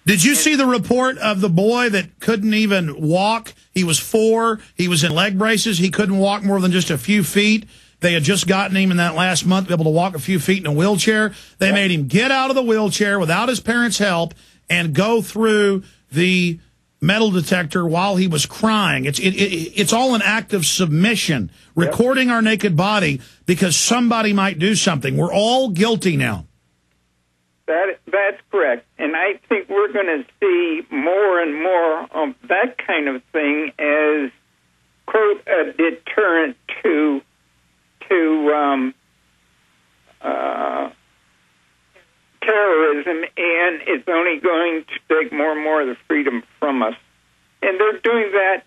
Did you see the report of the boy that couldn't even walk? He was 4. He was in leg braces. He couldn't walk more than just a few feet. They had just gotten him in that last month to be able to walk a few feet in a wheelchair. They made him get out of the wheelchair without his parents' help and go through the metal detector while he was crying. It's all an act of submission, recording our naked body because somebody might do something. We're all guilty now. That's correct. And I think we're going to see more and more of that kind of thing as, quote, a deterrent to terrorism, and it's only going to take more and more of the freedom from us. And they're doing that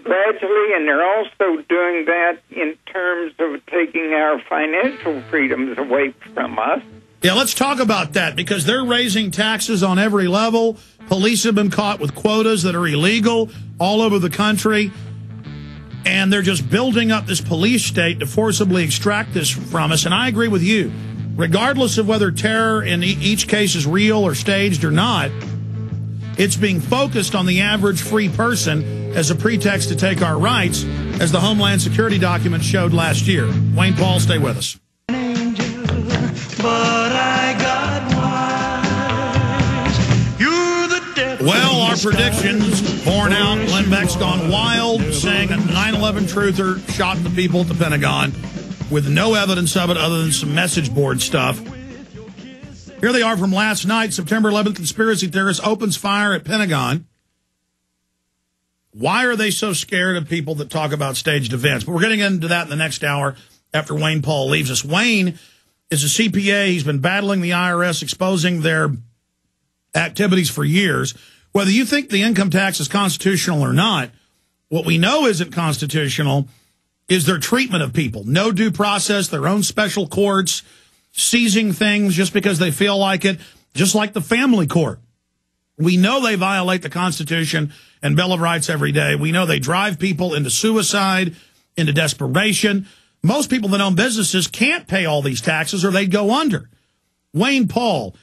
gradually, and they're also doing that in terms of taking our financial freedoms away from us. Yeah, let's talk about that, because they're raising taxes on every level. Police have been caught with quotas that are illegal all over the country. And they're just building up this police state to forcibly extract this from us. And I agree with you. Regardless of whether terror in each case is real or staged or not, it's being focused on the average free person as a pretext to take our rights, as the Homeland Security document showed last year. Wayne Paul, stay with us. Well, our predictions borne out. Glenn Beck's gone wild, saying a 9/11 truther shot the people at the Pentagon with no evidence of it other than some message board stuff. Here they are from last night. September 11th, conspiracy theorist opens fire at Pentagon. Why are they so scared of people that talk about staged events? But we're getting into that in the next hour after Wayne Paul leaves us. Wayne is a CPA. He's been battling the IRS, exposing their activities for years. Whether you think the income tax is constitutional or not, what we know isn't constitutional is their treatment of people. No due process, their own special courts, seizing things just because they feel like it, just like the family court. We know they violate the Constitution and Bill of Rights every day. We know they drive people into suicide, into desperation. Most people that own businesses can't pay all these taxes or they'd go under. Wayne Paul,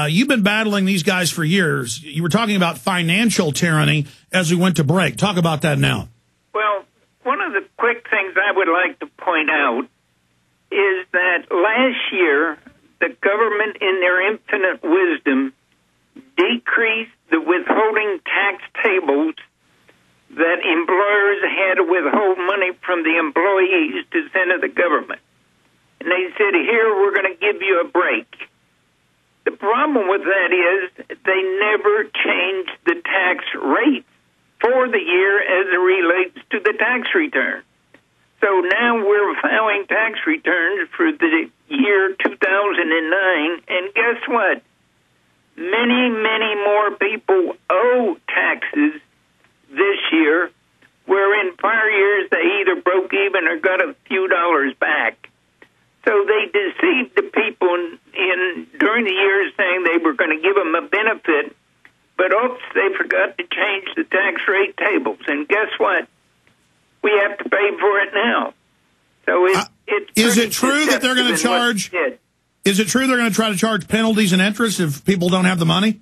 you've been battling these guys for years. You were talking about financial tyranny as we went to break. Talk about that now. Well, one of the quick things I would like to point out is that last year, the government, in their infinite wisdom, decreased the withholding tax tables that employers had to withhold money from the employees to send to the government. And they said, here, we're going to give you a break. The problem with that is they never changed the tax rate for the year as it relates to the tax return. So now we're filing tax returns for the year 2009, and guess what? Many, many more people owe taxes this year, where in prior years they either broke even or got a few dollars back. So they deceived the people during the years, saying they were going to give them a benefit, but oops, they forgot to change the tax rate tables. And guess what? We have to pay for it now. So is it true that they're going to charge? Is it true they're going to try to charge penalties and interest if people don't have the money?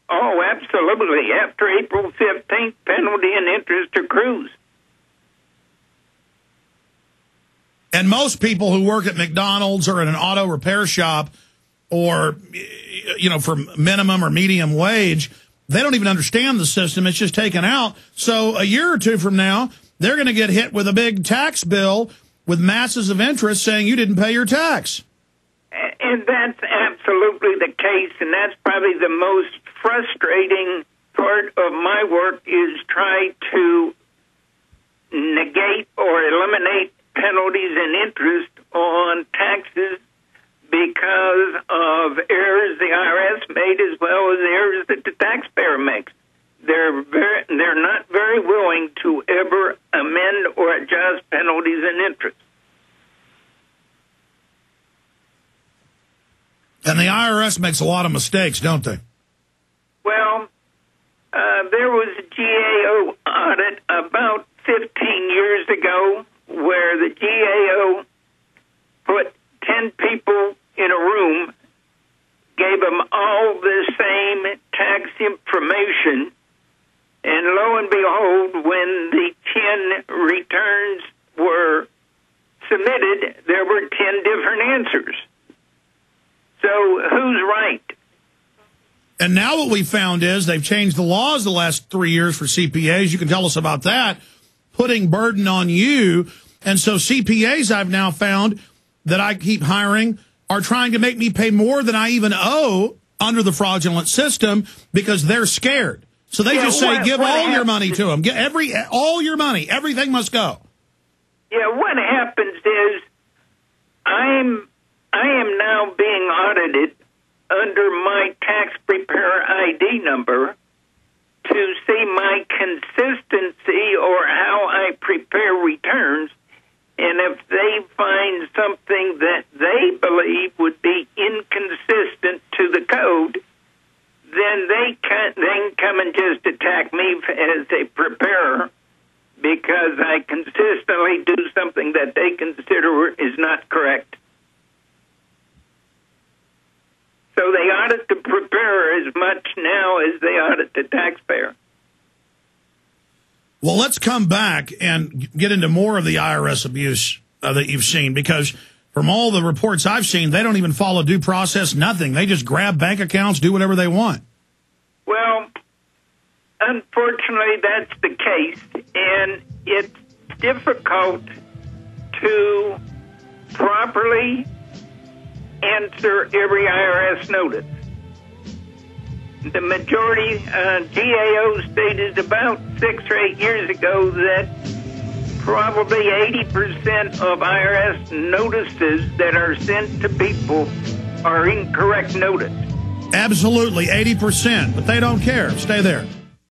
Oh, absolutely. After April 15th, penalty and interest accrues. And most people who work at McDonald's or in an auto repair shop or, you know, for minimum or medium wage, they don't even understand the system. It's just taken out. So a year or two from now, they're going to get hit with a big tax bill with masses of interest saying you didn't pay your tax. And that's absolutely the case, and that's probably the most frustrating part of my work, is try to negate or eliminate penalties and interest on taxes because of errors the IRS made as well as errors that the taxpayer makes. They're not very willing to ever amend or adjust penalties and interest. And the IRS makes a lot of mistakes, don't they? Well, there was a GAO audit about 15 years ago where the GAO put 10 people in a room, gave them all the same tax information, and lo and behold, when the 10 returns were submitted, there were 10 different answers. So who's right? And now what we found is they've changed the laws the last 3 years for CPAs. You can tell us about that, putting burden on you. And so CPAs I've now found that I keep hiring are trying to make me pay more than I even owe under the fraudulent system because they're scared. So they just say, give all your money to them. Get all your money. Everything must go. Yeah, what happens is I am now being audited under my tax preparer ID number to see my consistency or how I prepare returns. And if they find something that they believe would be inconsistent to the code, then they can come and just attack me as a preparer because I consistently do something that they consider is not correct. So they audit the preparer as much now as they audit the taxpayer. Well, let's come back and get into more of the IRS abuse that you've seen, because from all the reports I've seen, they don't even follow due process, nothing. They just grab bank accounts, do whatever they want. Well, unfortunately, that's the case, and it's difficult to properly answer every IRS notice. The majority, GAO stated about 6 or 8 years ago that probably 80% of IRS notices that are sent to people are incorrect notice. Absolutely, 80%, but they don't care. Stay there.